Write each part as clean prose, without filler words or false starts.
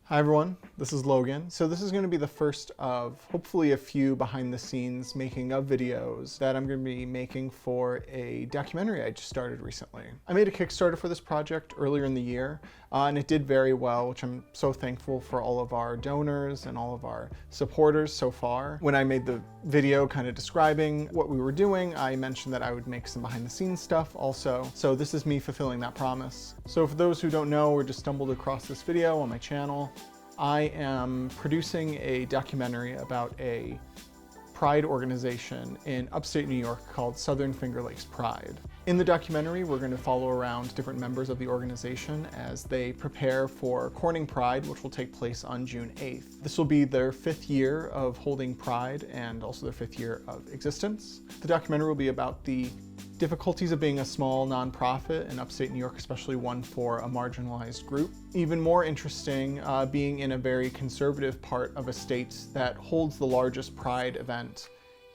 Hi everyone, this is Logan. So this is going to be the first of hopefully a few behind the scenes making of videos that I'm going to be making for a documentary I just started recently. I made a Kickstarter for this project earlier in the year and it did very well, which I'm so thankful for all of our donors and all of our supporters so far. When I made the video kind of describing what we were doing, I mentioned that I would make some behind the scenes stuff also. So this is me fulfilling that promise. So for those who don't know or just stumbled across this video on my channel, I am producing a documentary about a pride organization in upstate New York called Southern Finger Lakes Pride. In the documentary, we're going to follow around different members of the organization as they prepare for Corning Pride, which will take place on June 8th. This will be their 5th year of holding Pride and also their 5th year of existence. The documentary will be about the difficulties of being a small nonprofit in upstate New York, especially one for a marginalized group. Even more interesting, being in a very conservative part of a state that holds the largest Pride event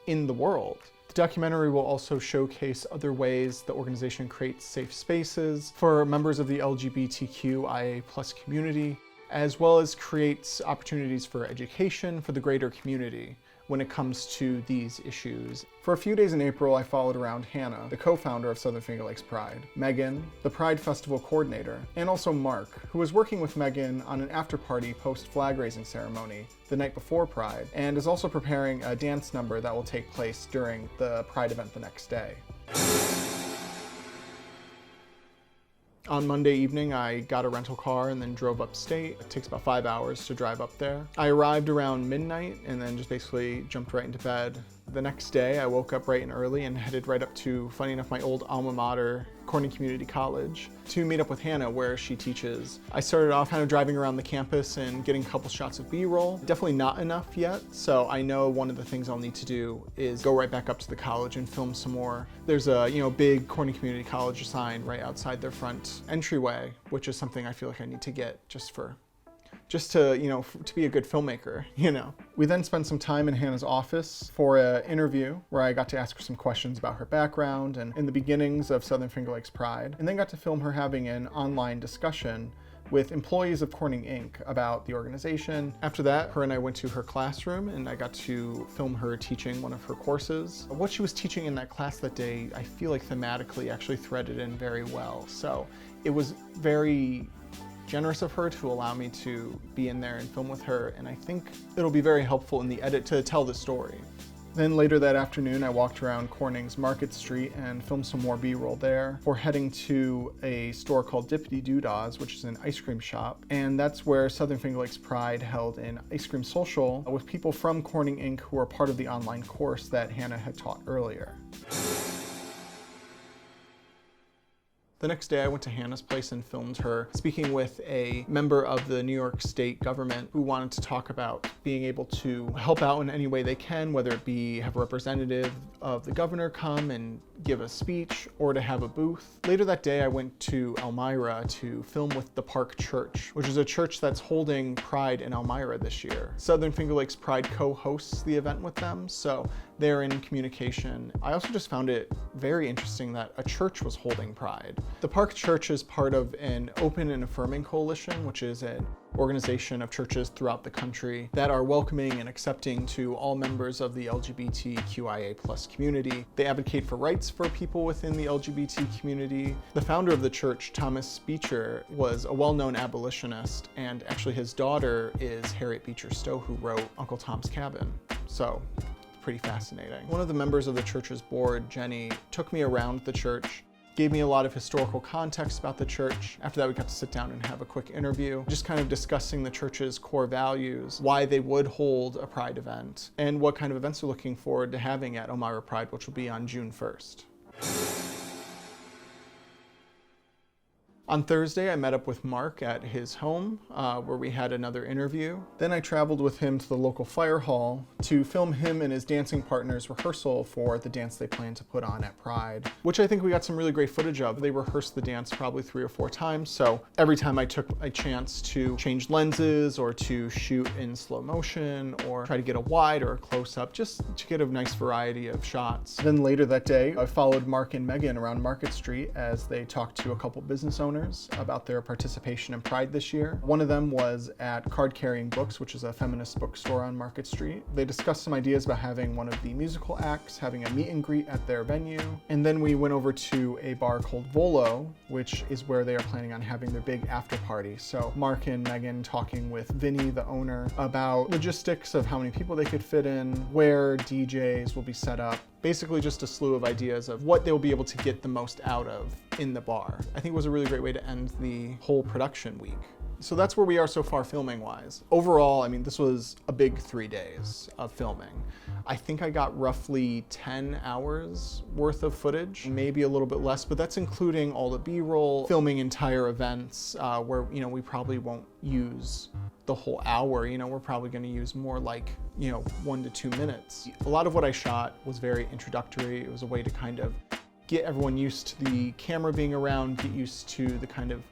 in the world. The documentary will also showcase other ways the organization creates safe spaces for members of the LGBTQIA+ community, as well as creates opportunities for education for the greater community when it comes to these issues. For a few days in April, I followed around Hannah, the co-founder of Southern Finger Lakes Pride, Megan, the Pride Festival coordinator, and also Mark, who was working with Megan on an after-party post-flag-raising ceremony the night before Pride, and is also preparing a dance number that will take place during the Pride event the next day. On Monday evening, I got a rental car and then drove upstate. It takes about 5 hours to drive up there. I arrived around midnight and then just basically jumped right into bed. The next day, I woke up bright and early and headed right up to, funny enough, my old alma mater, Corning Community College, to meet up with Hannah where she teaches. I started off kind of driving around the campus and getting a couple shots of B-roll. Definitely not enough yet, so I know one of the things I'll need to do is go right back up to the college and film some more. There's a big Corning Community College sign right outside their front entryway, which is something I feel like I need to get just to be a good filmmaker, We then spent some time in Hannah's office for an interview where I got to ask her some questions about her background and in the beginnings of Southern Finger Lakes Pride, and then got to film her having an online discussion with employees of Corning Inc. about the organization. After that, her and I went to her classroom and I got to film her teaching one of her courses. What she was teaching in that class that day, I feel like thematically actually threaded in very well. So it was very generous of her to allow me to be in there and film with her, and I think it'll be very helpful in the edit to tell the story. Then later that afternoon, I walked around Corning's Market Street and filmed some more B-roll there before heading to a store called Dippity Dooda's, which is an ice cream shop, and that's where Southern Finger Lakes Pride held an ice cream social with people from Corning Inc. who were part of the online course that Hannah had taught earlier. The next day I went to Hannah's place and filmed her speaking with a member of the New York State government who wanted to talk about being able to help out in any way they can, whether it be have a representative of the governor come and give a speech or to have a booth. Later that day I went to Elmira to film with the Park Church, which is a church that's holding Pride in Elmira this year. Southern Finger Lakes Pride co-hosts the event with them, so they're in communication. I also just found it very interesting that a church was holding Pride. The Park Church is part of an Open and Affirming Coalition, which is an organization of churches throughout the country that are welcoming and accepting to all members of the LGBTQIA+ community. They advocate for rights for people within the LGBT community. The founder of the church, Thomas Beecher, was a well-known abolitionist, and actually his daughter is Harriet Beecher Stowe, who wrote Uncle Tom's Cabin. So, pretty fascinating. One of the members of the church's board, Jenny, took me around the church, gave me a lot of historical context about the church. After that, we got to sit down and have a quick interview, just kind of discussing the church's core values, why they would hold a Pride event, and what kind of events they're looking forward to having at Elmira Pride, which will be on June 1st. On Thursday, I met up with Mark at his home, where we had another interview. Then I traveled with him to the local fire hall to film him and his dancing partner's rehearsal for the dance they plan to put on at Pride, which I think we got some really great footage of. They rehearsed the dance probably 3 or 4 times, so every time I took a chance to change lenses or to shoot in slow motion or try to get a wide or a close-up, just to get a nice variety of shots. Then later that day, I followed Mark and Megan around Market Street as they talked to a couple business owners owners about their participation in Pride this year. One of them was at Card Carrying Books, which is a feminist bookstore on Market Street. They discussed some ideas about having one of the musical acts, having a meet and greet at their venue. And then we went over to a bar called Volo, which is where they are planning on having their big after party. So Mark and Megan talking with Vinny, the owner, about logistics of how many people they could fit in, where DJs will be set up, basically just a slew of ideas of what they'll be able to get the most out of in the bar. I think it was a really great way to end the whole production week. So that's where we are so far filming wise. Overall, I mean, this was a big 3 days of filming. I think I got roughly 10 hours worth of footage, maybe a little bit less, but that's including all the B-roll, filming entire events where, you know, we probably won't use the whole hour. You know, we're probably going to use more like, you know, 1 to 2 minutes. A lot of what I shot was very introductory. It was a way to kind of get everyone used to the camera being around, get used to the kind of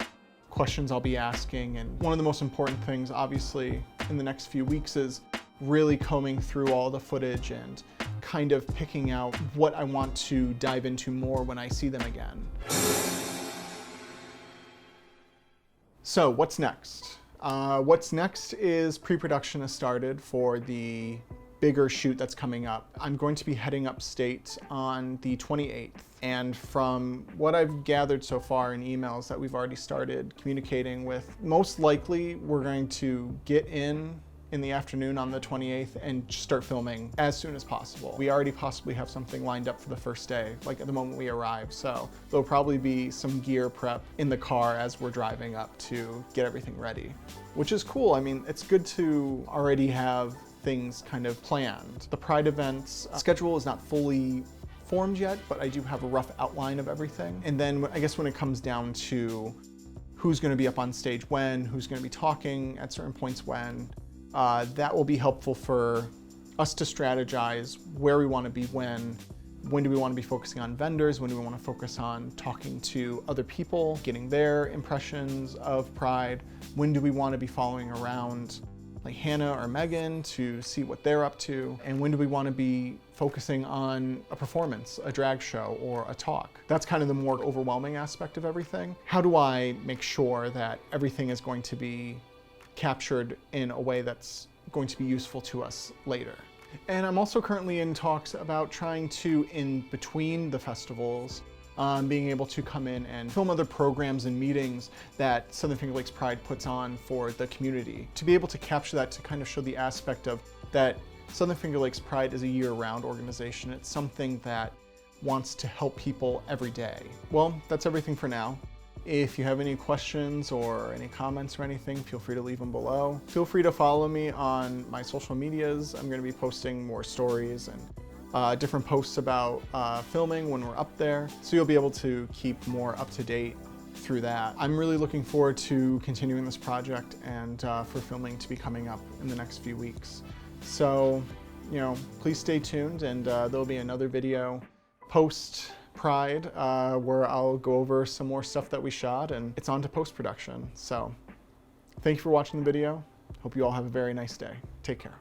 questions I'll be asking. And one of the most important things, obviously, in the next few weeks is really combing through all the footage and kind of picking out what I want to dive into more when I see them again. So what's next? What's next is pre-production has started for the bigger shoot that's coming up. I'm going to be heading upstate on the 28th. And from what I've gathered so far in emails that we've already started communicating with, most likely we're going to get in the afternoon on the 28th and start filming as soon as possible. We already possibly have something lined up for the first day, like at the moment we arrive. So there'll probably be some gear prep in the car as we're driving up to get everything ready, which is cool. I mean, it's good to already have things kind of planned. The Pride event's schedule is not fully formed yet, but I do have a rough outline of everything. And then I guess when it comes down to who's going to be up on stage when, who's going to be talking at certain points when, that will be helpful for us to strategize where we want to be when do we want to be focusing on vendors, when do we want to focus on talking to other people, getting their impressions of Pride, when do we want to be following around like Hannah or Megan to see what they're up to, and when do we want to be focusing on a performance, a drag show, or a talk. That's kind of the more overwhelming aspect of everything. How do I make sure that everything is going to be captured in a way that's going to be useful to us later? And I'm also currently in talks about trying to, in between the festivals, being able to come in and film other programs and meetings that Southern Finger Lakes Pride puts on for the community. To be able to capture that, to kind of show the aspect of that Southern Finger Lakes Pride is a year-round organization. It's something that wants to help people every day. Well, that's everything for now. If you have any questions or any comments or anything, feel free to leave them below. Feel free to follow me on my social medias. I'm going to be posting more stories and different posts about filming when we're up there, so you'll be able to keep more up to date through that. I'm really looking forward to continuing this project and for filming to be coming up in the next few weeks. So, you know, please stay tuned, and there'll be another video post Pride where I'll go over some more stuff that we shot, and it's on to post-production. So thank you for watching the video. Hope you all have a very nice day. Take care.